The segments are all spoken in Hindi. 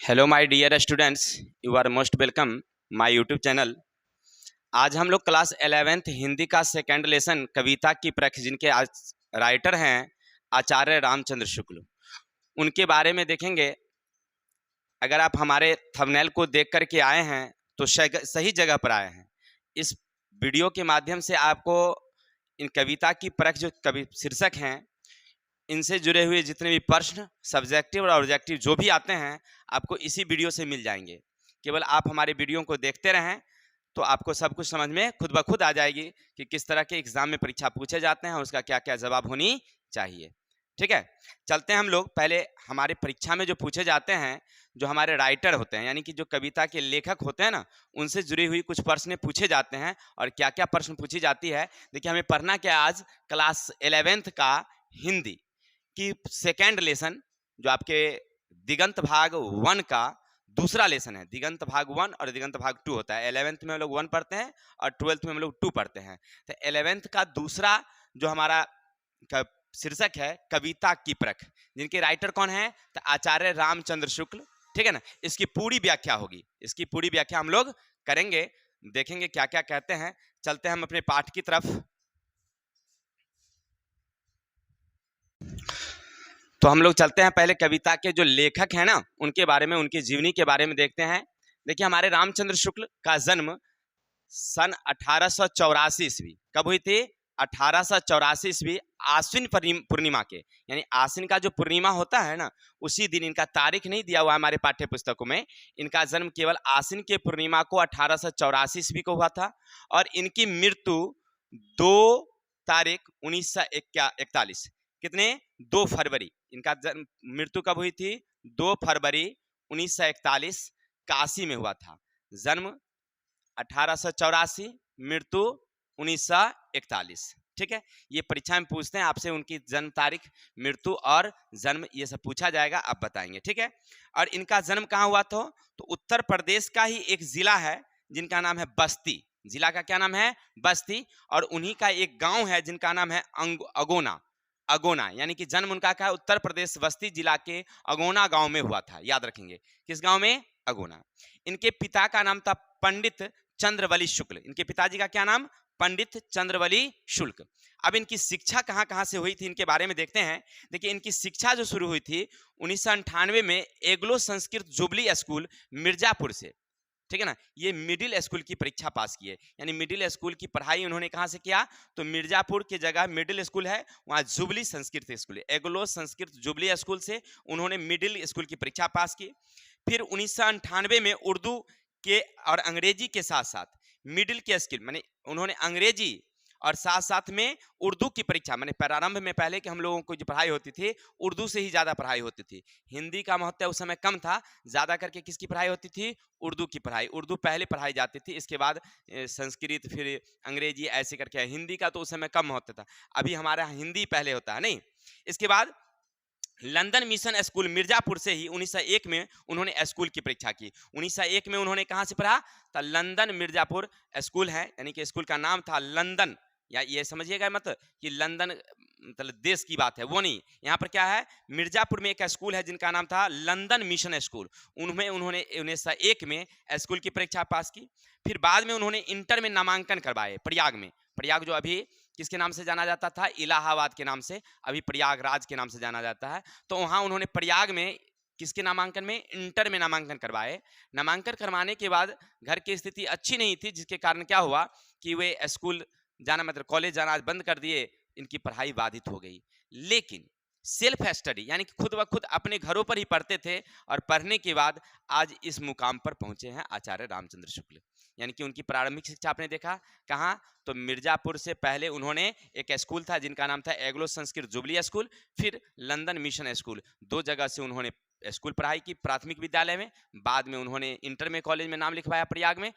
Hello my dear students, you are most welcome my YouTube channel. आज हम लोग क्लास 11th हिंदी का सेकंड लेसन कविता की प्रख जिनके आज राइटर हैं आचार्य रामचंद्र शुक्ल, उनके बारे में देखेंगे। अगर आप हमारे थंबनेल को देख कर के आए हैं तो सही जगह पर आए हैं। इस वीडियो के माध्यम से आपको इन कविता की प्रख जो कवि शीर्षक हैं इनसे जुड़े हुए जितने भी प्रश्न सब्जेक्टिव और ऑब्जेक्टिव जो भी आते हैं आपको इसी वीडियो से मिल जाएंगे। केवल आप हमारे वीडियो को देखते रहें तो आपको सब कुछ समझ में खुद ब खुद आ जाएगी कि किस तरह के एग्जाम में परीक्षा पूछे जाते हैं, उसका क्या क्या जवाब होनी चाहिए। ठीक है, चलते हैं हम लोग। पहले हमारे परीक्षा में जो पूछे जाते हैं, जो हमारे राइटर होते हैं यानी कि जो कविता के लेखक होते हैं ना, उनसे जुड़ी हुई कुछ प्रश्न पूछे जाते हैं। और क्या क्या प्रश्न पूछी जाती है, देखिए हमें पढ़ना क्या आज क्लास 11th का हिंदी की सेकेंड लेसन जो आपके दिगंत भाग 1 का दूसरा लेसन है। दिगंत भाग 1 और दिगंत भाग 2 होता है। 11th में हम लोग 1 पढ़ते हैं और 12th में हम लोग 2 पढ़ते हैं। तो 11th का दूसरा जो हमारा शीर्षक है कविता की प्रख, जिनके राइटर कौन है तो आचार्य रामचंद्र शुक्ल। ठीक है ना, इसकी पूरी व्याख्या होगी, इसकी पूरी व्याख्या हम लोग करेंगे, देखेंगे क्या क्या कहते हैं। चलते हैं हम अपने पाठ की तरफ। तो हम लोग चलते हैं पहले कविता के जो लेखक हैं ना उनके बारे में, उनकी जीवनी के बारे में देखते हैं। देखिए हमारे रामचंद्र शुक्ल का जन्म सन 1884 ईस्वी कब हुई थी? 1884 ईस्वी आश्विन पूर्णिमा के, यानी आश्विन का जो पूर्णिमा होता है ना उसी दिन, इनका तारीख नहीं दिया हुआ हमारे पाठ्य पुस्तकों में। इनका जन्म केवल आश्विन के पूर्णिमा को 1884 ईस्वी को हुआ था और इनकी मृत्यु 2 तारीख 1941 कितने 2 फरवरी, इनका मृत्यु कब हुई थी? 2 फरवरी 1941 काशी में हुआ था। जन्म 1884, मृत्यु 1941। ठीक है, ये परीक्षा में पूछते हैं आपसे, उनकी जन्म तारीख, मृत्यु और जन्म ये सब पूछा जाएगा, आप बताएंगे। ठीक है, और इनका जन्म कहाँ हुआ था? तो उत्तर प्रदेश का ही एक जिला है जिनका नाम है बस्ती। जिला का क्या नाम है? बस्ती। और उन्हीं का एक गांव है जिनका नाम है अगोना। अगोना यानी कि जन्म उनका क्या है? उत्तर प्रदेश बस्ती जिला के अगोना गांव में हुआ था। याद रखेंगे किस गांव में? अगोना। इनके पिता का नाम था पंडित चंद्रवली शुक्ल। इनके पिताजी का क्या नाम? पंडित चंद्रवली शुक्ल। अब इनकी शिक्षा कहाँ कहाँ से हुई थी इनके बारे में देखते हैं। देखिए इनकी शिक्षा जो शुरू हुई थी 1998 में एग्लो संस्कृत जुबली स्कूल मिर्जापुर से। ठीक है ना, ये मिडिल स्कूल की परीक्षा पास की है, यानी मिडिल स्कूल की पढ़ाई उन्होंने कहाँ से किया? तो मिर्जापुर की जगह मिडिल स्कूल है, वहाँ Jubilee Sanskrit school, Anglo Sanskrit Jubilee school से उन्होंने मिडिल स्कूल की परीक्षा पास की। फिर 1998 में उर्दू के और अंग्रेजी के साथ साथ मिडिल के स्किल माने उन्होंने अंग्रेजी और साथ साथ में उर्दू की परीक्षा, माने प्रारंभ में पहले के हम लोगों को जो पढ़ाई होती थी उर्दू से ही ज़्यादा पढ़ाई होती थी। हिंदी का महत्व उस समय कम था, ज़्यादा करके किसकी पढ़ाई होती थी? उर्दू की पढ़ाई। उर्दू पहले पढ़ाई जाती थी, इसके बाद संस्कृत, फिर अंग्रेजी, ऐसे करके। हिंदी का तो उस समय कम महत्व था, अभी हमारा हिंदी पहले होता है नहीं। इसके बाद लंदन मिशन स्कूल मिर्जापुर से ही 1901 में उन्होंने स्कूल की परीक्षा की। 1901 में उन्होंने कहाँ से पढ़ा? तो लंदन मिर्जापुर स्कूल है, यानी कि स्कूल का नाम था लंदन। या ये समझिएगा मतलब कि लंदन मतलब देश की बात है, वो नहीं। यहाँ पर क्या है? मिर्जापुर में एक स्कूल है जिनका नाम था लंदन मिशन स्कूल। उनमें उन्होंने 1901 में स्कूल की परीक्षा पास की। फिर बाद में उन्होंने इंटर में नामांकन करवाए प्रयाग में। प्रयाग जो अभी किसके नाम से जाना जाता था? इलाहाबाद के नाम से, अभी प्रयागराज के नाम से जाना जाता है। तो वहाँ उन्होंने प्रयाग में किसके नामांकन में? इंटर में नामांकन करवाए। नामांकन करवाने के बाद घर की स्थिति अच्छी नहीं थी, जिसके कारण क्या हुआ कि वे स्कूल जाना मतलब कॉलेज जाना बंद कर दिए, इनकी पढ़ाई बाधित हो गई। लेकिन सेल्फ स्टडी यानी कि खुद ब खुद अपने घरों पर ही पढ़ते थे और पढ़ने के बाद आज इस मुकाम पर पहुंचे हैं आचार्य रामचंद्र शुक्ल। यानी कि उनकी प्रारंभिक शिक्षा आपने देखा कहाँ? तो मिर्जापुर से पहले उन्होंने एक स्कूल था जिनका नाम था एग्लो संस्कृत जुबली स्कूल, फिर लंदन मिशन स्कूल, 2 जगह से उन्होंने स्कूल पढ़ाई की प्राथमिक विद्यालय में। बाद में उन्होंने इंटर में कॉलेज में नाम लिखवाया प्रयाग में,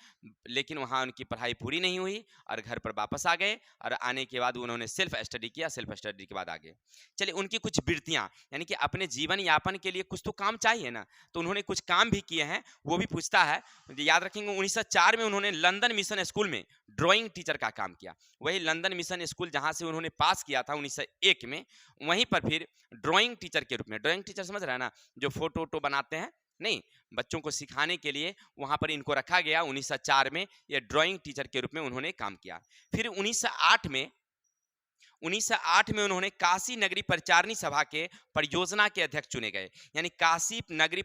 लेकिन वहाँ उनकी पढ़ाई पूरी नहीं हुई और घर पर वापस आ गए। और आने के बाद उन्होंने सेल्फ स्टडी किया, सेल्फ स्टडी के बाद आगे चलिए। उनकी कुछ वृत्तियाँ यानी कि अपने जीवन यापन के लिए कुछ तो काम चाहिए ना, तो उन्होंने कुछ काम भी किए हैं, वो भी पूछता है। याद रखेंगे 1904 में उन्होंने लंदन मिशन स्कूल में ड्राइंग टीचर का काम किया। वही लंदन मिशन स्कूल जहाँ से उन्होंने पास किया था 1901 में, वहीं पर फिर ड्राइंग टीचर के रूप में, ड्राइंग टीचर समझ रहे हैं ना, जो फोटो वोटो बनाते हैं नहीं, बच्चों को सिखाने के लिए वहां पर इनको रखा गया। 1904 में ये ड्राइंग टीचर के रूप में उन्होंने काम किया। फिर 1908 में उन्होंने काशी नगरी परिचारणी सभा के परियोजना के अध्यक्ष चुने गए। यानी काशी नगरी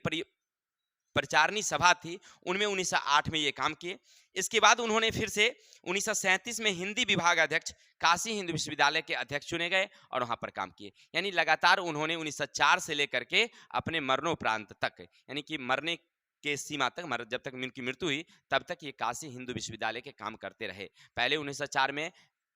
परिचारणी सभा थी, उनमें 1908 में ये काम किए। इसके बाद उन्होंने फिर से 1937 में हिंदी विभाग अध्यक्ष काशी हिंदू विश्वविद्यालय के अध्यक्ष चुने गए और वहां पर काम किए। यानी लगातार उन्होंने 1904 से लेकर के अपने मरणोपरांत तक, यानी कि मरने के सीमा तक, जब तक उनकी मृत्यु हुई तब तक ये काशी हिंदू विश्वविद्यालय के काम करते रहे। पहले 1904 में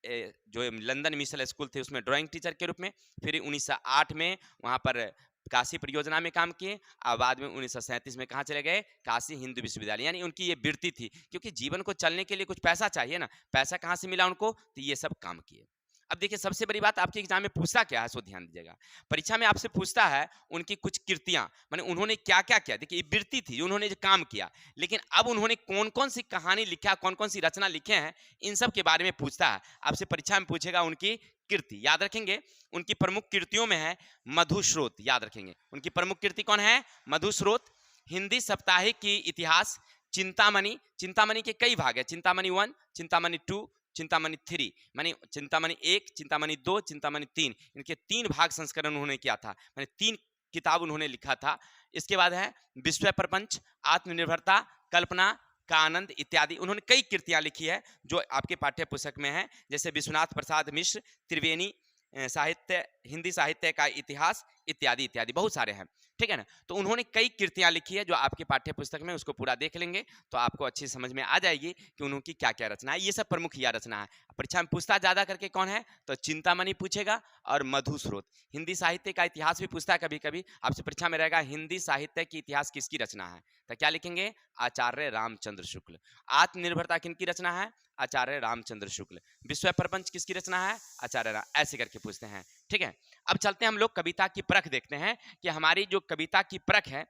जो लंदन मिशल स्कूल थे उसमें ड्राइंग टीचर के रूप में, फिर 1908 में वहां पर काशी परियोजना में काम किए, और बाद में 1937 में कहाँ चले गए, काशी हिंदू विश्वविद्यालय। यानी उनकी ये वृत्ति थी, क्योंकि जीवन को चलने के लिए कुछ पैसा चाहिए ना, पैसा कहाँ से मिला उनको, तो ये सब काम किए। अब देखिए सबसे बड़ी बात, आपके एग्जाम में पूछता क्या है, सो ध्यान दीजिएगा। परीक्षा में आपसे पूछता है उनकी कुछ कृतियां, माने उन्होंने क्या क्या किया। देखिए वृत्ति थी, उन्होंने जो काम किया, लेकिन अब उन्होंने कौन कौन सी कहानी लिखा, कौन कौन सी रचना लिखे हैं, इन सब के बारे में पूछता है आपसे। परीक्षा में पूछेगा उनकी कृति, याद रखेंगे। उनकी प्रमुख कृतियों में है मधुस्रोत, याद रखेंगे। उनकी प्रमुख कृति कौन है, मधुस्रोत। हिंदी साप्ताहिक की इतिहास, चिंतामणि। चिंतामणि के कई भाग है, चिंतामणि 1, चिंतामणि 2, चिंतामणि 3, मानी चिंतामणि 1, चिंतामणि 2, चिंतामणि 3, इनके 3 भाग संस्करण उन्होंने किया था, माने 3 किताब उन्होंने लिखा था। इसके बाद है विश्व प्रपंच, आत्मनिर्भरता, कल्पना का आनंद इत्यादि। उन्होंने कई कृतियां लिखी है जो आपके पाठ्य पुस्तक में है, जैसे विश्वनाथ प्रसाद मिश्र, त्रिवेणी साहित्य, हिंदी साहित्य का इतिहास इत्यादि इत्यादि, बहुत सारे हैं, ठीक है ना। तो उन्होंने कई कृतियां लिखी है जो आपके पाठ्य पुस्तक में, उसको पूरा देख लेंगे तो आपको अच्छी समझ में आ जाएगी कि उनकी क्या क्या रचना है। ये सब प्रमुख या रचना है। परीक्षा में पूछता ज्यादा करके कौन है, तो चिंतामणि पूछेगा और मधुस्रोत। हिंदी साहित्य का इतिहास भी पूछता है कभी कभी आपसे, परीक्षा में रहेगा हिंदी साहित्य की इतिहास किसकी रचना है, तो क्या लिखेंगे, आचार्य रामचंद्र शुक्ल। आत्मनिर्भरता किनकी रचना है, आचार्य रामचंद्र शुक्ल। विश्व प्रपंच किसकी रचना है, आचार्य राम, ऐसे करके पूछते हैं, ठीक है। अब चलते हैं हम लोग कविता की परख देखते हैं कि हमारी जो कविता की परख है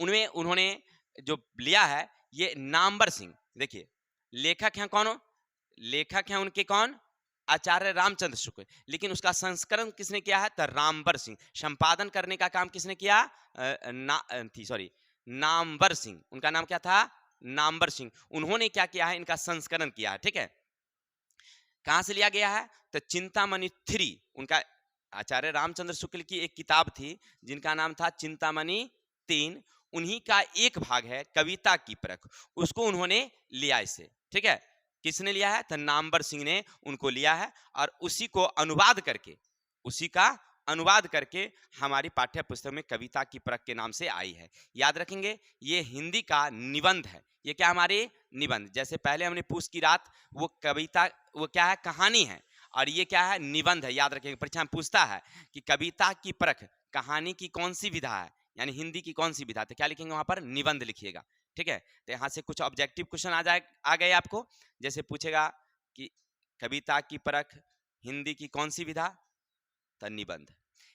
उनमें उन्होंने जो लिया है ये नामवर सिंह। देखिए लेखक हैं कौन, लेखक हैं उनके कौन, आचार्य रामचंद्र शुक्ल, लेकिन उसका संस्करण किसने किया है, तो रामवर सिंह। संपादन करने का काम किसने किया, नामवर सिंह। उनका नाम क्या था, नामवर सिंह। उन्होंने क्या किया है, इनका संस्करण किया है, ठीक है। कहां से लिया गया है, तो चिंतामणि 3, उनका आचार्य रामचंद्र शुक्ल की एक किताब थी जिनका नाम था चिंतामणि 3, उन्हीं का एक भाग है कविता की परख, उसको उन्होंने लिया इसे, ठीक है। किसने लिया है, तो नामवर सिंह ने उनको लिया है और उसी को अनुवाद करके, उसी का अनुवाद करके हमारी पाठ्य पुस्तक में कविता की परख के नाम से आई है। याद रखेंगे ये हिंदी का निबंध है, ये क्या हमारे निबंध, जैसे पहले हमने पूछ की रात, वो कविता, वो क्या है, कहानी है, और ये क्या है, निबंध है। याद रखेंगे परीक्षा में पूछता है कि कविता की परख कहानी की कौन सी विधा है, यानी हिंदी की कौन सी विधा, तो क्या लिखेंगे वहां पर, निबंध लिखिएगा, ठीक है। तो यहाँ से कुछ ऑब्जेक्टिव क्वेश्चन आ गए आपको, जैसे पूछेगा कि कविता की परख हिंदी की कौन सी विधा, तो निबंध।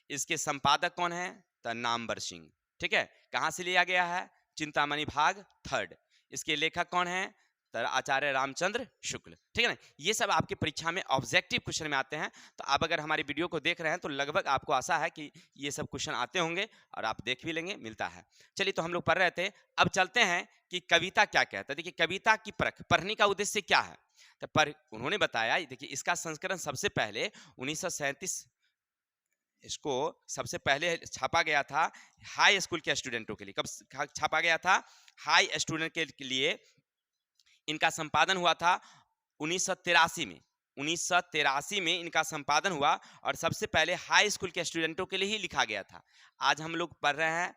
इसके संपादक कौन है, तो नामवर सिंह, ठीक है। कहां से लिया गया है, चिंतामणि भाग 3। इसके लेखक कौन है, तो आचार्य रामचंद्र शुक्ल, ठीक है ना। ये सब आपके परीक्षा में ऑब्जेक्टिव क्वेश्चन में आते हैं। तो आप अगर हमारी वीडियो को देख रहे हैं तो लगभग आपको आशा है कि ये सब क्वेश्चन आते होंगे और आप देख भी लेंगे, मिलता है। चलिए तो हम लोग पढ़ रहे थे, अब चलते हैं कि कविता क्या कहता है। देखिए कविता की परख, पढ़ने का उद्देश्य क्या है, तो पर उन्होंने बताया, देखिए इसका संस्करण सबसे पहले 1937 इसको सबसे पहले छापा गया था हाई स्कूल के स्टूडेंटों के लिए। कब छापा गया था, हाई स्टूडेंट के लिए। इनका संपादन हुआ था 1983 में, 1983 में इनका संपादन हुआ और सबसे पहले हाई स्कूल के स्टूडेंटों के लिए ही लिखा गया था। आज हम लोग पढ़ रहे हैं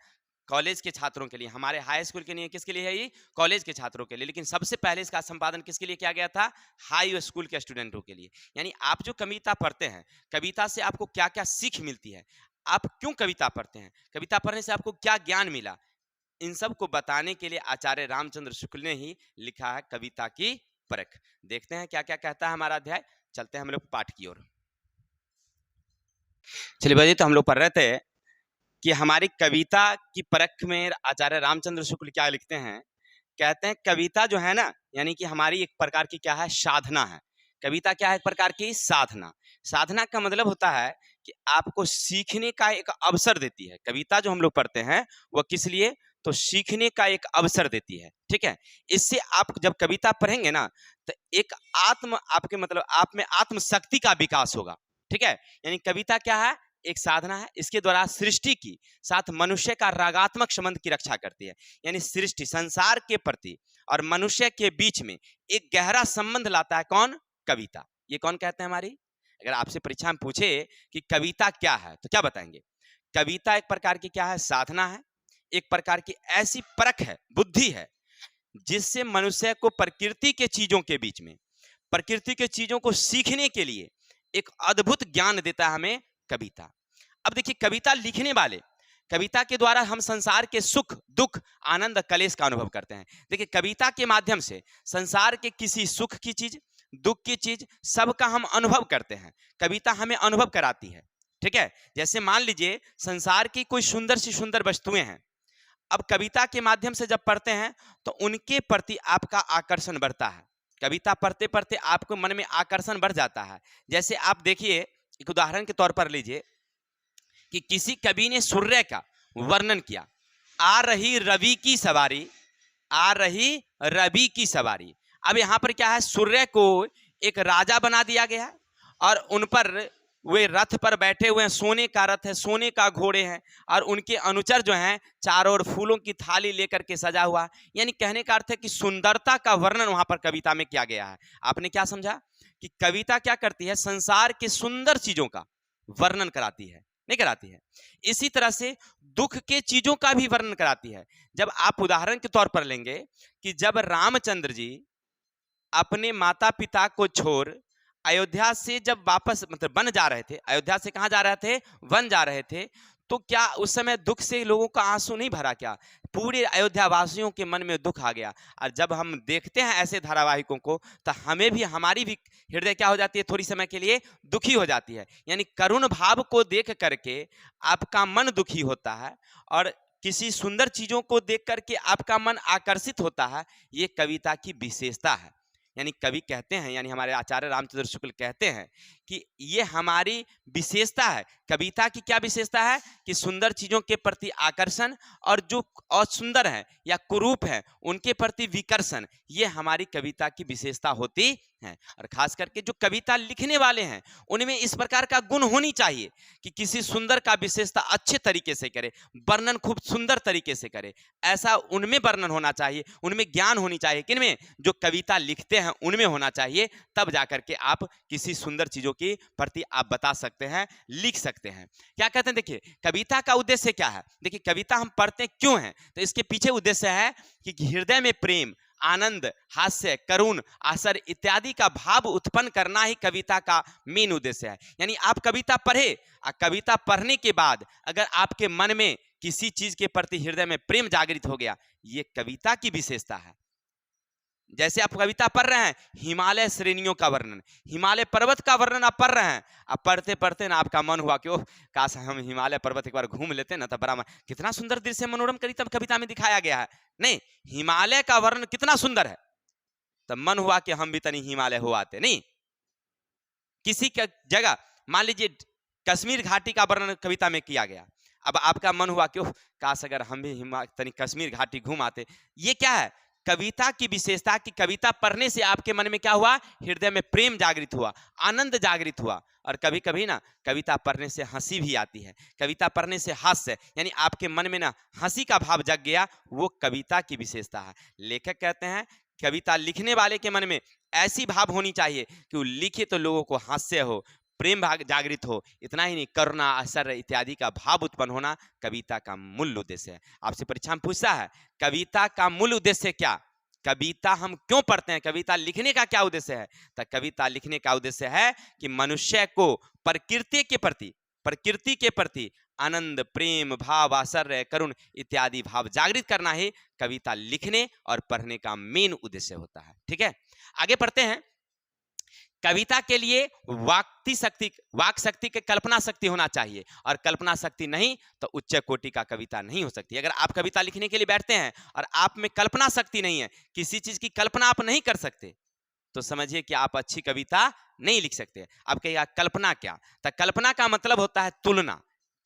कॉलेज के छात्रों के लिए, हमारे हाई स्कूल के लिए किसके लिए है, ये कॉलेज के छात्रों के लिए, लेकिन सबसे पहले इसका संपादन किसके लिए किया गया था, हाई स्कूल के स्टूडेंटों के लिए। यानी आप जो कविता पढ़ते हैं, कविता से आपको क्या क्या सीख मिलती है, आप क्यों कविता पढ़ते हैं, कविता पढ़ने से आपको क्या ज्ञान मिला, इन सब को बताने के लिए आचार्य रामचंद्र शुक्ल ने ही लिखा है कविता की परख। देखते हैं क्या क्या कहता है हमारा अध्याय, चलते हैं हम लोग पाठ की ओर। चलिए भाई, तो हम लोग पढ़ रहे थे कि हमारी कविता की परख में आचार्य रामचंद्र शुक्ल क्या लिखते हैं, कहते हैं कविता जो है ना, यानी कि हमारी एक प्रकार की क्या है, साधना है। कविता क्या है, एक प्रकार की साधना। साधना का मतलब होता है कि आपको सीखने का एक अवसर देती है। कविता जो हम लोग पढ़ते हैं वो किस लिए, तो सीखने का एक अवसर देती है। ठीक है, इससे आप जब कविता पढ़ेंगे ना तो एक आपके मतलब आप में आत्मशक्ति का विकास होगा। ठीक है, यानी कविता क्या है, एक साधना है, इसके द्वारा सृष्टि की साथ मनुष्य का रागात्मक संबंध की रक्षा करती है। यानी सृष्टि संसार के प्रति और मनुष्य के बीच में एक गहरा संबंध लाता है। कौन? कविता। ये कौन कहते हैं हमारी? अगर आपसे परीक्षा में पूछे कि कविता क्या है तो क्या बताएंगे? कविता एक प्रकार की क्या है? साधना है, एक प्रकार की ऐसी परख है, बुद्धि है, जिससे मनुष्य को प्रकृति के चीजों के बीच में, प्रकृति के चीजों को सीखने के लिए एक अद्भुत ज्ञान देता है हमें कविता। अब देखिए, कविता लिखने वाले, कविता के द्वारा हम संसार के सुख दुख आनंद कलेश का अनुभव करते हैं। देखिए, कविता के माध्यम से संसार के किसी सुख की चीज, दुख की चीज, सबका हम अनुभव करते हैं। कविता हमें अनुभव कराती है। ठीक है, जैसे मान लीजिए संसार की कोई सुंदर सी सुंदर वस्तुएं हैं, अब कविता के माध्यम से जब पढ़ते हैं तो उनके प्रति आपका आकर्षण बढ़ता है। कविता पढ़ते पढ़ते आपको मन में आकर्षण बढ़ जाता है। जैसे आप देखिए, एक उदाहरण के तौर पर लीजिए कि किसी कवि ने सूर्य का वर्णन किया, आ रही रवि की सवारी, आ रही रवि की सवारी। अब यहाँ पर क्या है, सूर्य को एक राजा बना दिया गया है और उन पर वे रथ पर बैठे हुए हैं, सोने का रथ है, सोने का घोड़े हैं, और उनके अनुचर जो हैं चारों ओर फूलों की थाली लेकर के सजा हुआ। यानी कहने का अर्थ है कि सुंदरता का वर्णन वहां पर कविता में किया गया है। आपने क्या समझा कि कविता क्या करती है? संसार के सुंदर चीजों का वर्णन कराती है, नहीं कराती है? इसी तरह से दुख के चीजों का भी वर्णन कराती है। जब आप उदाहरण के तौर पर लेंगे कि जब रामचंद्र जी अपने माता पिता को छोड़ अयोध्या से जब वापस मतलब वन जा रहे थे, अयोध्या से कहाँ जा रहे थे? वन जा रहे थे, तो क्या उस समय दुख से लोगों का आंसू नहीं भरा? क्या पूरे अयोध्या वासियों के मन में दुख आ गया? और जब हम देखते हैं ऐसे धारावाहिकों को तो हमें भी, हमारी भी हृदय क्या हो जाती है? थोड़ी समय के लिए दुखी हो जाती है। यानी करुण भाव को देख करके आपका मन दुखी होता है और किसी सुंदर चीजों को देख करके आपका मन आकर्षित होता है। ये कविता की विशेषता है। यानी कवि कहते हैं, यानी हमारे आचार्य रामचंद्र शुक्ल कहते हैं कि ये हमारी विशेषता है। कविता की क्या विशेषता है? कि सुंदर चीजों के प्रति आकर्षण और जो असुंदर है या कुरूप है उनके प्रति विकर्षण, ये हमारी कविता की विशेषता होती है। और खास करके जो कविता लिखने वाले हैं उनमें इस प्रकार का गुण होनी चाहिए कि किसी सुंदर का विशेषता अच्छे तरीके से करे, वर्णन खूब सुंदर तरीके से करे। ऐसा उनमें वर्णन होना चाहिए, उनमें ज्ञान होनी चाहिए। किनमें? जो कविता लिखते हैं उनमें होना चाहिए। तब जाकर के आप किसी सुंदर चीजों के प्रति आप बता सकते हैं, लिख सकते हैं। क्या कहते हैं? देखिए, कविता का उद्देश्य क्या है? देखिए, कविता हम पढ़ते क्यों हैं? तो इसके पीछे उद्देश्य है कि हृदय में प्रेम, आनंद, हास्य, करुण, आश्चर्य इत्यादि का भाव उत्पन्न करना ही कविता का मेन उद्देश्य है। यानी आप कविता पढ़े और कविता पढ़ने के बाद अगर आपके मन में किसी चीज के प्रति हृदय में प्रेम जागृत हो गया, ये कविता की विशेषता है। जैसे आप कविता पढ़ रहे हैं, हिमालय श्रेणियों का वर्णन, हिमालय पर्वत का वर्णन आप पढ़ रहे हैं, अब पढ़ते पढ़ते ना आपका मन हुआ कि ओह काश हम हिमालय पर्वत एक बार घूम लेते ना, तो बड़ा कितना सुंदर दृश्य मनोरम कविता में दिखाया गया है। नहीं, हिमालय का वर्णन कितना सुंदर है, तब मन हुआ कि हम भी तनी हिमालय हो आते। नहीं, किसी का जगह मान लीजिए कश्मीर घाटी का वर्णन कविता में किया गया, अब आपका मन हुआ कि ओह काश अगर हम भी तनी कश्मीर घाटी घूम आते। ये क्या है? कविता की विशेषता कि कविता पढ़ने से आपके मन में क्या हुआ? हृदय में प्रेम जागृत हुआ, आनंद जागृत हुआ। और कभी कभी ना कविता पढ़ने से हंसी भी आती है, कविता पढ़ने से हास्य, यानी आपके मन में ना हंसी का भाव जग गया, वो कविता की विशेषता है। लेखक कहते हैं कविता लिखने वाले के मन में ऐसी भाव होनी चाहिए कि वो लिखे तो लोगों को हास्य हो, प्रेम जागृत हो। इतना ही नहीं, करुणा, आश्चर्य इत्यादि का भाव उत्पन्न होना कविता का मूल उद्देश्य है। आपसे परीक्षा में पूछता है कविता का मूल उद्देश्य क्या? कविता हम क्यों पढ़ते हैं? कविता लिखने का क्या उद्देश्य है? तो कविता लिखने का उद्देश्य है कि मनुष्य को प्रकृति के प्रति आनंद, प्रेम, भाव, आश्चर्य, करुण इत्यादि भाव जागृत करना ही कविता लिखने और पढ़ने का मेन उद्देश्य होता है। ठीक है, आगे पढ़ते हैं। कविता के लिए वाक शक्ति के कल्पना शक्ति होना चाहिए, और कल्पना शक्ति नहीं तो उच्च कोटि का कविता नहीं हो सकती। अगर आप कविता लिखने के लिए बैठते हैं और आप में कल्पना शक्ति नहीं है, किसी चीज की कल्पना आप नहीं कर सकते, तो समझिए कि आप अच्छी कविता नहीं लिख सकते। आप कहिएगा कल्पना क्या? तो कल्पना का मतलब होता है तुलना।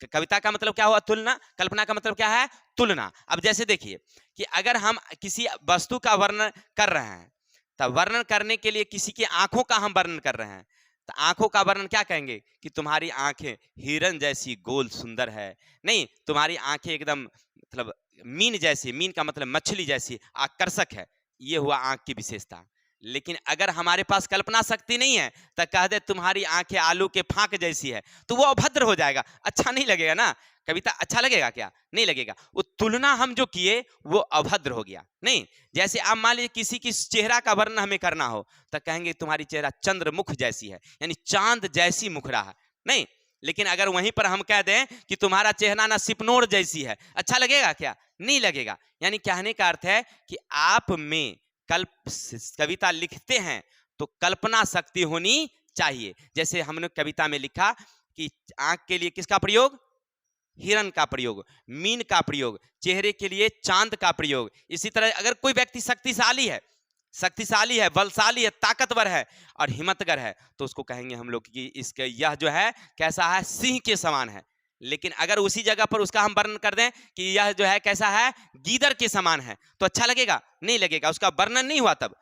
कविता का मतलब क्या हुआ? तुलना। कल्पना का मतलब क्या है? तुलना। अब जैसे देखिए कि अगर हम किसी वस्तु का वर्णन कर रहे हैं, तब वर्णन करने के लिए किसी की आंखों का हम वर्णन कर रहे हैं, तो आंखों का वर्णन क्या कहेंगे कि तुम्हारी आंखें हिरन जैसी गोल सुंदर है, नहीं तुम्हारी आंखें एकदम मतलब मीन जैसी, मीन का मतलब मछली जैसी आकर्षक है, ये हुआ आंख की विशेषता। लेकिन अगर हमारे पास कल्पना शक्ति नहीं है तो कह दे तुम्हारी आंखें आलू के फांक जैसी है, तो वो अभद्र हो जाएगा, अच्छा नहीं लगेगा ना। कविता अच्छा लगेगा क्या? नहीं लगेगा। वो तुलना हम जो किए वो अभद्र हो गया। नहीं, जैसे आप मान लीजिए किसी की चेहरा का वर्णन हमें करना हो तो कहेंगे तुम्हारी चेहरा चंद्रमुख जैसी है, यानी चांद जैसी मुखरा है। नहीं, लेकिन अगर वहीं पर हम कह दें कि तुम्हारा चेहरा ना सिपनोर जैसी है, अच्छा लगेगा क्या? नहीं लगेगा। यानी कहने का अर्थ है कि आप में कविता लिखते हैं तो कल्पना शक्ति होनी चाहिए। जैसे हमने कविता में लिखा कि आंख के लिए किसका प्रयोग? हिरन का प्रयोग, मीन का प्रयोग, चेहरे के लिए चांद का प्रयोग। इसी तरह अगर कोई व्यक्ति शक्तिशाली है, बलशाली है, ताकतवर है और हिम्मतगर है, तो उसको कहेंगे हम लोग कि इसके यह जो है कैसा है? सिंह के समान है। लेकिन अगर उसी जगह पर उसका हम वर्णन कर दें कि यह जो है कैसा है? गीदड़ के समान है, तो अच्छा लगेगा? नहीं लगेगा। उसका वर्णन नहीं हुआ, तब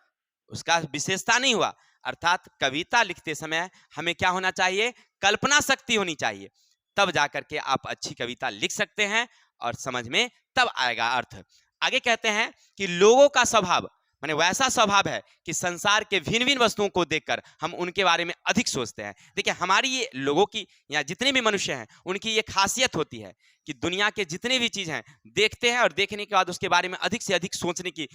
उसका विशेषता नहीं हुआ। अर्थात कविता लिखते समय हमें क्या होना चाहिए? कल्पना शक्ति होनी चाहिए, तब जाकर के आप अच्छी कविता लिख सकते हैं और समझ में तब आएगा अर्थ। आगे कहते हैं कि लोगों का स्वभाव माने वैसा स्वभाव है कि संसार के भिन्न भिन्न वस्तुओं को देखकर हम उनके बारे में अधिक सोचते हैं। देखिए हमारी ये लोगों की या जितने भी मनुष्य हैं उनकी ये खासियत होती है कि दुनिया के जितने भी चीज़ हैं देखते हैं और देखने के बाद उसके बारे में अधिक से अधिक सोचने की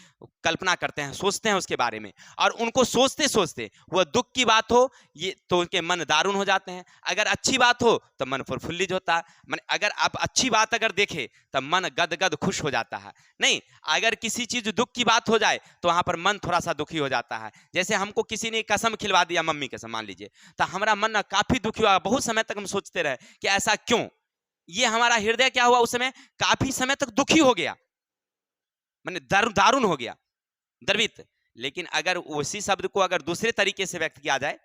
कल्पना करते हैं, सोचते हैं उसके बारे में। और उनको सोचते सोचते वह दुख की बात हो ये तो उनके मन दारुण हो जाते हैं, अगर अच्छी बात हो तो मन प्रफुल्लित होता है। मन अगर आप अच्छी बात अगर देखें तो मन गदगद खुश हो जाता है। नहीं, अगर किसी चीज़ दुख की बात हो जाए तो वहाँ पर मन थोड़ा सा दुखी हो जाता है। जैसे हमको किसी ने कसम खिलवा दिया, मम्मी कसम मान लीजिए, तो हमारा मन ना काफ़ी दुखी हुआ, बहुत समय तक हम सोचते रहे कि ऐसा क्यों। ये हमारा हृदय क्या हुआ? उस समय काफी समय तक दुखी हो गया, माने दारुण हो गया, द्रवित। लेकिन अगर उसी शब्द को अगर दूसरे तरीके से व्यक्त किया जाए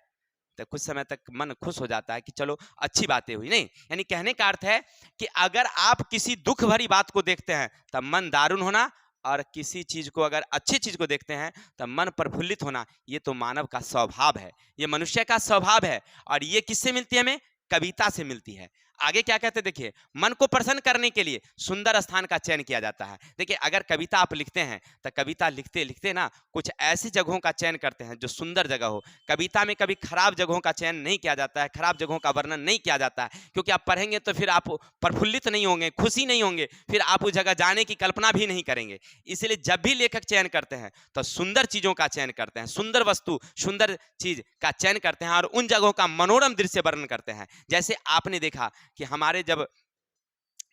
तो कुछ समय तक मन खुश हो जाता है कि चलो अच्छी बातें हुई। नहीं, यानी कहने का अर्थ है कि अगर आप किसी दुख भरी बात को देखते हैं तब मन दारुण होना, और किसी चीज को अगर अच्छी चीज को देखते हैं तब मन प्रफुल्लित होना, ये तो मानव का स्वभाव है, ये मनुष्य का स्वभाव है। और ये किससे मिलती है? हमें कविता से मिलती है। आगे क्या कहते हैं देखिए, मन को प्रसन्न करने के लिए सुंदर स्थान का चयन किया जाता है। देखिए अगर कविता आप लिखते हैं तो कविता लिखते लिखते ना कुछ ऐसी जगहों का चयन करते हैं जो सुंदर जगह हो। कविता में कभी खराब जगहों का चयन नहीं किया जाता है, खराब जगहों का वर्णन नहीं किया जाता है, क्योंकि आप पढ़ेंगे तो फिर आप प्रफुल्लित नहीं होंगे, खुशी नहीं होंगे, फिर आप उस जगह जाने की कल्पना भी नहीं करेंगे। इसलिए जब भी लेखक चयन करते हैं तो सुंदर चीजों का चयन करते हैं, सुंदर वस्तु, सुंदर चीज का चयन करते हैं और उन जगहों का मनोरम दृश्य वर्णन करते हैं। जैसे आपने देखा कि हमारे जब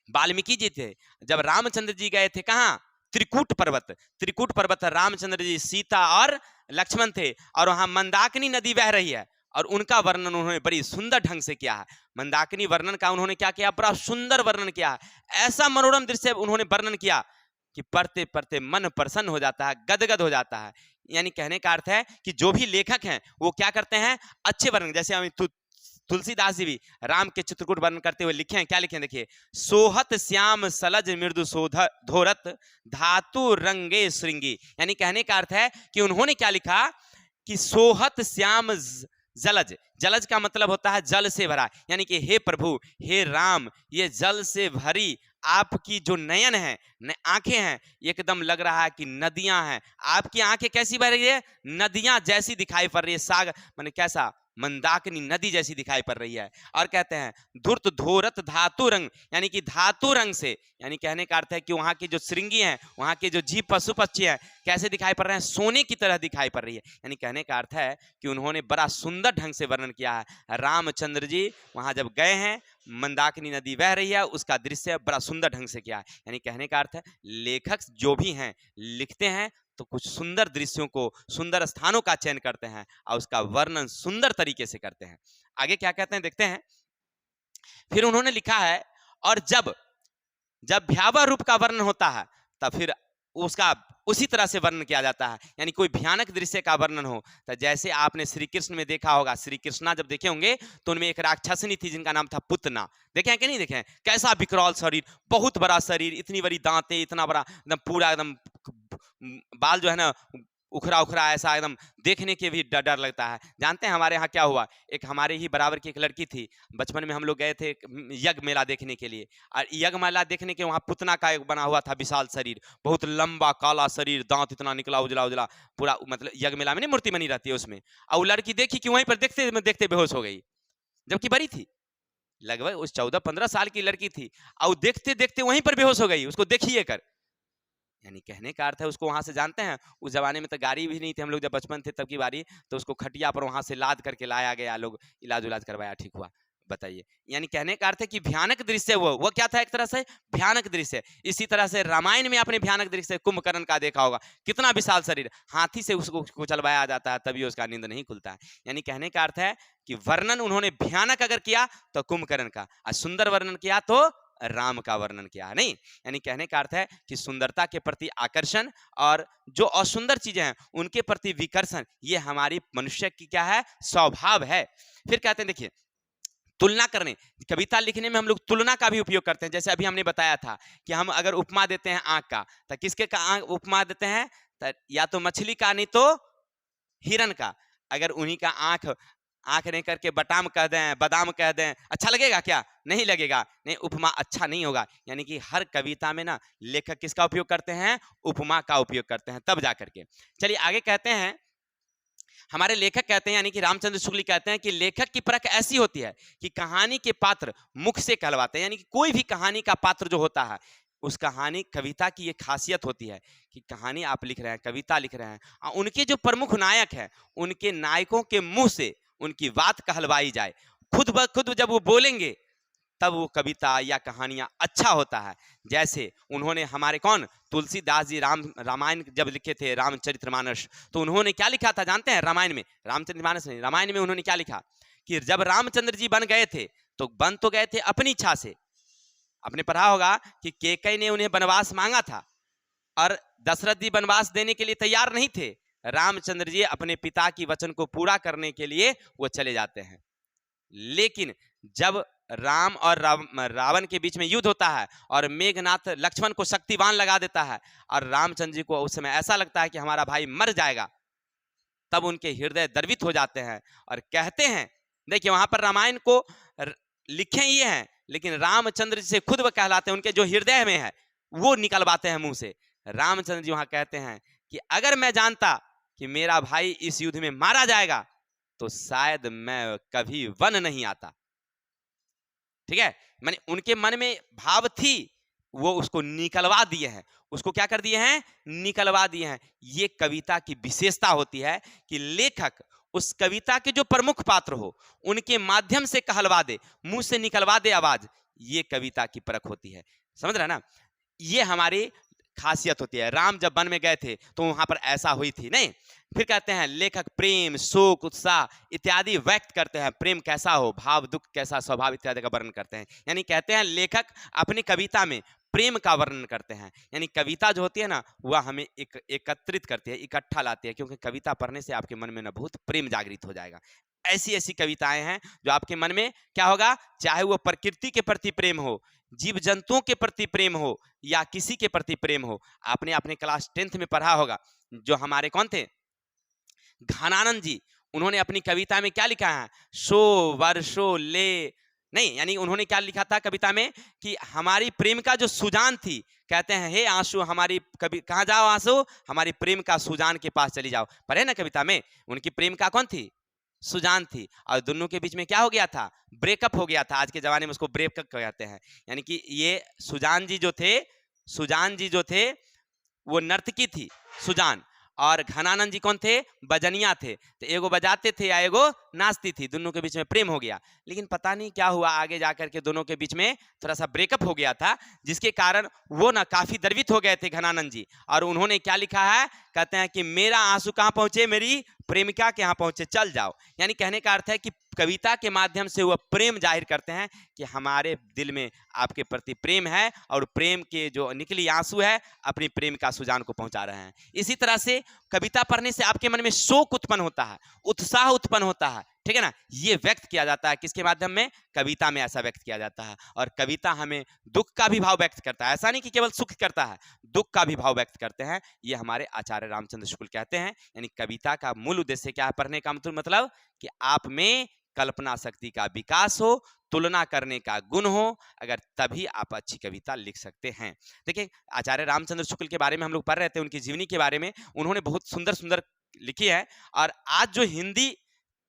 वाल्मीकि जी थे, जब रामचंद्र जी गए थे कहाँ? त्रिकूट पर्वत रामचंद्र जी, सीता और लक्ष्मण थे, और वहां मंदाकिनी नदी बह रही है और उनका वर्णन उन्होंने बड़ी सुंदर ढंग से किया है। मंदाकिनी वर्णन का उन्होंने क्या किया? बड़ा सुंदर वर्णन किया है। ऐसा मनोरम दृश्य उन्होंने वर्णन किया कि पढ़ते पढ़ते मन प्रसन्न हो जाता है, गदगद हो जाता है। यानी कहने का अर्थ है कि जो भी लेखक हैं वो क्या करते हैं? अच्छे वर्णन। जैसे हम तुलसीदास जी भी राम के चित्रकूट वर्णन करते हुए लिखे हैं, क्या लिखे हैं देखिए, सोहत श्याम सलज मृदु धोरत धातु रंगे श्रृंगी। यानी कहने का अर्थ है कि उन्होंने क्या लिखा कि सोहत श्याम जलज, जलज का मतलब होता है जल से भरा, यानी कि हे प्रभु, हे राम, ये जल से भरी आपकी जो नयन है, आंखें हैं, एकदम लग रहा है कि नदियां हैं। आपकी आंखें कैसी बह रही है? नदियां जैसी दिखाई पड़ रही है, सागर माने कैसा? मंदाकिनी नदी जैसी दिखाई पड़ रही है। और कहते हैं धूर्त धोरत धातु रंग, यानी कि धातु रंग से, यानी कहने का अर्थ है कि वहां की जो श्रृंगी हैं, वहां के जो जीव पशु पक्षी हैं, कैसे दिखाई पड़ रहे हैं? सोने की तरह दिखाई पड़ रही है। यानी कहने का अर्थ है कि उन्होंने बड़ा सुंदर ढंग से वर्णन किया है। रामचंद्र जी वहां जब गए हैं, मंदाकिनी नदी बह रही है, उसका दृश्य बड़ा सुंदर ढंग से किया है। यानी कहने का अर्थ है लेखक जो भी हैं लिखते हैं तो कुछ सुंदर दृश्यों को, सुंदर स्थानों का चयन करते हैं और उसका वर्णन सुंदर तरीके से करते हैं। आगे क्या कहते हैं देखते हैं। फिर उन्होंने लिखा है, और जब भयावह रूप का वर्णन होता है तब फिर उसका उसी तरह से वर्णन किया जाता है। यानी कोई भयानक दृश्य का वर्णन हो, तो जैसे आपने श्री कृष्ण में देखा होगा, श्री कृष्णा जब देखे होंगे तो उनमें एक राक्षसनी थी जिनका नाम था पुतना। देखे हैं कि नहीं देखे हैं? कैसा विकराल शरीर, बहुत बड़ा शरीर, इतनी बड़ी दांतें, इतना बड़ा एकदम पूरा एकदम बाल जो है ना उखरा उखरा, ऐसा एकदम देखने के भी डर डर लगता है। जानते हैं हमारे यहाँ क्या हुआ? एक हमारे ही बराबर की एक लड़की थी, बचपन में हम लोग गए थे यज्ञ मेला देखने के लिए, और यज्ञ मेला देखने के वहाँ पुतना का एक बना हुआ था विशाल शरीर, बहुत लंबा काला शरीर, दांत इतना निकला उजला उजला पूरा, मतलब यज्ञ मेला में नहीं मूर्ति बनी रहती है उसमें। और वो लड़की देखी कि वहीं पर देखते देखते बेहोश हो गई, जबकि बड़ी थी, लगभग उस 14-15 साल की लड़की थी, और देखते देखते वहीं पर बेहोश हो गई, उसको देखिए कर। यानी कहने का अर्थ है उसको वहां से, जानते हैं उस जमाने में तो गाड़ी भी नहीं थी, हम लोग जब बचपन थे तब की बारी, तो उसको खटिया पर वहां से लाद करके लाया गया, लोग इलाज उलाज करवाया, ठीक हुआ। बताइए, यानी कहने का अर्थ है कि भयानक दृश्य वो क्या था? एक तरह से भयानक दृश्य। इसी तरह से रामायण में आपने भयानक दृश्य कुंभकर्ण का देखा होगा, कितना विशाल शरीर, हाथी से उसको कुचलवाया जाता है तभी उसका नींद नहीं खुलता है। यानी कहने का अर्थ है कि वर्णन उन्होंने भयानक अगर किया तो कुंभकर्ण का, और सुंदर वर्णन किया तो राम का वर्णन किया है। नहीं, यानी कहने का अर्थ है कि सुंदरता के प्रति आकर्षण और जो असुंदर चीजें हैं उनके प्रति विकर्षण, ये हमारी मनुष्य की क्या है? स्वभाव है। फिर कहते हैं देखिए, तुलना करने, कविता लिखने में हम लोग तुलना का भी उपयोग करते हैं। जैसे अभी हमने बताया था कि हम अगर उपमा देते हैं आंख का, तो किसके का आंख उपमा देते हैं? तो या तो मछली का, नहीं तो हिरन का। अगर उन्हीं का आंख आंख नहीं करके बटाम कह दें, बादाम कह दें, अच्छा लगेगा क्या? नहीं लगेगा, नहीं, उपमा अच्छा नहीं होगा। यानी कि हर कविता में ना लेखक किसका उपयोग करते हैं? उपमा का उपयोग करते हैं, तब जा करके। चलिए आगे कहते हैं, हमारे लेखक कहते हैं, यानी कि रामचंद्र शुक्ल कहते हैं कि लेखक की परख ऐसी होती है कि कहानी के पात्र मुख से कहलवाते हैं। यानी कि कोई भी कहानी का पात्र जो होता है, उस कहानी, कविता की ये खासियत होती है कि कहानी आप लिख रहे हैं, कविता लिख रहे हैं, और उनके जो प्रमुख नायक हैं, उनके नायकों के मुंह से उनकी बात कहलवाई जाए, खुद ब खुद जब वो बोलेंगे तब वो कविता या कहानियां अच्छा होता है। जैसे उन्होंने हमारे कौन, तुलसीदास जी रामायण जब लिखे थे, रामचरितमानस, तो उन्होंने क्या लिखा था जानते हैं? रामायण में, रामचरितमानस नहीं, रामायण में उन्होंने क्या लिखा कि जब रामचंद्र जी बन गए थे तो बन तो गए थे अपनी इच्छा से। आपने पढ़ा होगा कि केकई ने उन्हें वनवास मांगा था और दशरथ जी वनवास देने के लिए तैयार नहीं थे। रामचंद्र जी अपने पिता की वचन को पूरा करने के लिए वो चले जाते हैं। लेकिन जब राम और रावण के बीच में युद्ध होता है और मेघनाथ लक्ष्मण को शक्तिवान लगा देता है और रामचंद्र जी को उस समय ऐसा लगता है कि हमारा भाई मर जाएगा, तब उनके हृदय द्रवित हो जाते हैं और कहते हैं, देखिए वहां पर रामायण को लिखे ये हैं, लेकिन रामचंद्र जी से खुद वो कहलाते हैं, उनके जो हृदय में है वो निकलवाते हैं मुंह से। रामचंद्र जी वहां कहते हैं कि अगर मैं जानता कि मेरा भाई इस युद्ध में मारा जाएगा तो शायद मैं कभी वन नहीं आता। ठीक है, माने उनके मन में भाव थी, वो उसको निकलवा दिए हैं, उसको क्या कर दिए हैं? निकलवा दिए हैं। ये कविता की विशेषता होती है कि लेखक उस कविता के जो प्रमुख पात्र हो उनके माध्यम से कहलवा दे, मुंह से निकलवा दे आवाज, ये कविता की परख होती है। समझ रहे ना? ये हमारी खासियत होती है। राम जब वन में गए थे तो वहां पर ऐसा हुई थी। नहीं, फिर कहते हैं लेखक प्रेम, शोक, उत्साह इत्यादि व्यक्त करते हैं। प्रेम कैसा हो, भाव, दुख कैसा, स्वभाव इत्यादि का वर्णन करते हैं। यानी कहते हैं लेखक अपनी कविता में प्रेम का वर्णन करते हैं। यानी कविता जो होती है ना, वह हमें एकत्रित करती है, इकट्ठा लाती है, क्योंकि कविता पढ़ने से आपके मन में ना बहुत प्रेम जागृत हो जाएगा। ऐसी ऐसी कविताएं हैं जो आपके मन में क्या होगा, चाहे वो प्रकृति के प्रति प्रेम हो, जीव जंतुओं के प्रति प्रेम हो, या किसी के प्रति प्रेम हो। आपने अपने क्लास 10th में पढ़ा होगा, जो हमारे कौन थे, घनानंद जी, उन्होंने अपनी कविता में क्या लिखा है? सो वर्षो ले, नहीं, यानी उन्होंने क्या लिखा था कविता में कि हमारी प्रेमिका जो सुजान थी, कहते हैं हे आंसू हमारी, कभी कहाँ जाओ आंसू, हमारी प्रेमिका सुजान के पास चली जाओ। पढ़े ना कविता में, उनकी प्रेमिका कौन थी? सुजान थी, और दोनों के बीच में क्या हो गया था? ब्रेकअप हो गया था। आज के जमाने में उसको ब्रेकअप कहते हैं। यानी कि ये सुजान जी जो थे वो नर्तकी थी सुजान, और घनानंद जी कौन थे? बजनिया थे। तो एगो बजाते थे या एगो नाचती थी, दोनों के बीच में प्रेम हो गया। लेकिन पता नहीं क्या हुआ, आगे जाकर के दोनों के बीच में थोड़ा सा ब्रेकअप हो गया था, जिसके कारण वो ना काफी द्रवित हो गए थे घनानंद जी। और उन्होंने क्या लिखा है, कहते हैं कि मेरा आंसू कहाँ पहुंचे? मेरी प्रेमिका के यहाँ पहुंचे, चल जाओ। यानी कहने का अर्थ है कि कविता के माध्यम से वह प्रेम जाहिर करते हैं कि हमारे दिल में आपके प्रति प्रेम है और प्रेम के जो निकली आंसू है अपनी प्रेम का सुजान को पहुंचा रहे हैं। इसी तरह से कविता पढ़ने से आपके मन में शोक उत्पन्न होता है, उत्साह उत्पन्न होता है, ठीक है ना। ये व्यक्त किया जाता है किसके माध्यम में? कविता में ऐसा व्यक्त किया जाता है। और कविता हमें दुख का भी भाव व्यक्त करता है, ऐसा नहीं कि केवल सुख करता है, दुख का भी भाव व्यक्त करते हैं। ये हमारे आचार्य रामचंद्र शुक्ल कहते हैं। यानी कविता का मूल उद्देश्य क्या है पढ़ने का? मतलब कि आप में कल्पना शक्ति का विकास हो, तुलना करने का गुण हो, अगर तभी आप अच्छी कविता लिख सकते हैं। देखिए आचार्य रामचंद्र शुक्ल के बारे में हम लोग पढ़ रहे थे, उनकी जीवनी के बारे में। उन्होंने बहुत सुंदर सुंदर लिखी है और आज जो हिंदी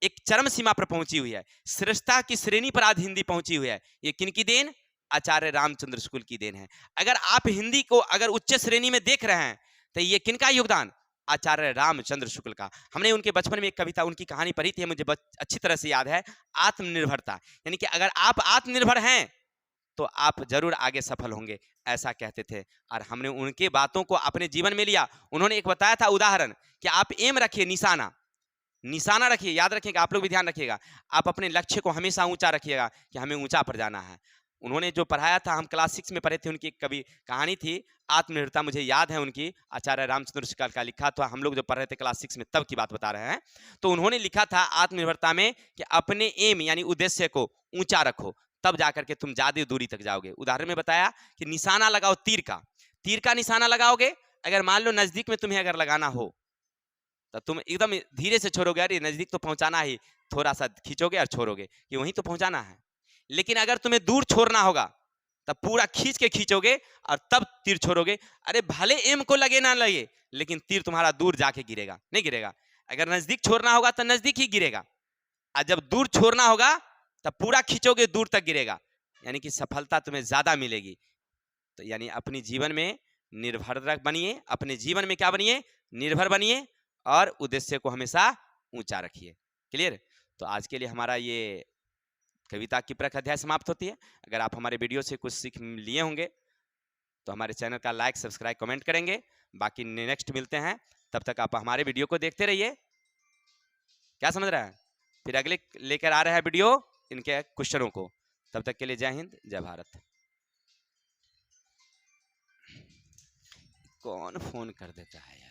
एक चरम सीमा पर पहुंची हुई है, श्रेष्ठता की श्रेणी पर आज हिंदी पहुंची हुई है, ये किनकी देन? आचार्य रामचंद्र शुक्ल की देन है। अगर आप हिंदी को अगर उच्च श्रेणी में देख रहे हैं तो ये किनका योगदान? आचार्य रामचंद्र शुक्ल का। हमने उनके बचपन में एक कविता, उनकी कहानी पढ़ी थी, मुझे अच्छी तरह से याद है, आत्मनिर्भरता। यानी कि अगर आप आत्मनिर्भर हैं तो आप जरूर आगे सफल होंगे, ऐसा कहते थे। और हमने उनके बातों को अपने जीवन में लिया। उन्होंने एक बताया था उदाहरण कि आप एम रखिए, निशाना, निशाना रखिए, याद रखिएगा, आप लोग भी ध्यान रखिएगा, आप अपने लक्ष्य को हमेशा ऊंचा रखिएगा कि हमें ऊंचा पर जाना है। उन्होंने जो पढ़ाया था, हम क्लास 6 में पढ़े थे, उनकी कवि कहानी थी आत्मनिर्भरता, मुझे याद है उनकी, आचार्य रामचंद्र शुक्ल का लिखा था। हम लोग जो पढ़ रहे थे क्लास 6 में तब की बात बता रहे हैं। तो उन्होंने लिखा था आत्मनिर्भरता में कि अपने एम यानी उद्देश्य को ऊंचा रखो, तब जाकर के तुम ज्यादा दूरी तक जाओगे। उदाहरण में बताया कि निशाना लगाओ तीर का, तीर का निशाना लगाओगे, अगर मान लो नजदीक में तुम्हें अगर लगाना हो तो तुम एकदम धीरे से छोड़ोगे, अरे नजदीक तो पहुंचाना ही, थोड़ा सा खींचोगे और छोड़ोगे कि वहीं तो पहुंचाना है। लेकिन अगर तुम्हें दूर छोड़ना होगा तब पूरा खींच के खींचोगे और तब तीर छोड़ोगे। अरे भले एम को लगे ना लगे, लेकिन तीर तुम्हारा दूर जाके गिरेगा, नहीं गिरेगा। अगर नजदीक छोड़ना होगा तो नजदीक ही गिरेगा, और जब दूर छोड़ना होगा तब पूरा खींचोगे, दूर तक गिरेगा, यानी कि सफलता तुम्हें ज्यादा मिलेगी। तो यानी अपने जीवन में निर्भर बनिए, अपने जीवन में क्या बनिए? निर्भर बनिए, और उद्देश्य को हमेशा ऊंचा रखिए। क्लियर? तो आज के लिए हमारा ये कविता की परख अध्याय समाप्त होती है। अगर आप हमारे वीडियो से कुछ सीख लिए होंगे तो हमारे चैनल का लाइक, सब्सक्राइब, कमेंट करेंगे। बाकी नेक्स्ट मिलते हैं, तब तक आप हमारे वीडियो को देखते रहिए। क्या समझ रहा है? फिर अगले लेकर आ रहे हैं वीडियो इनके क्वेश्चनों को। तब तक के लिए जय हिंद, जय भारत। कौन फोन कर देता है यार?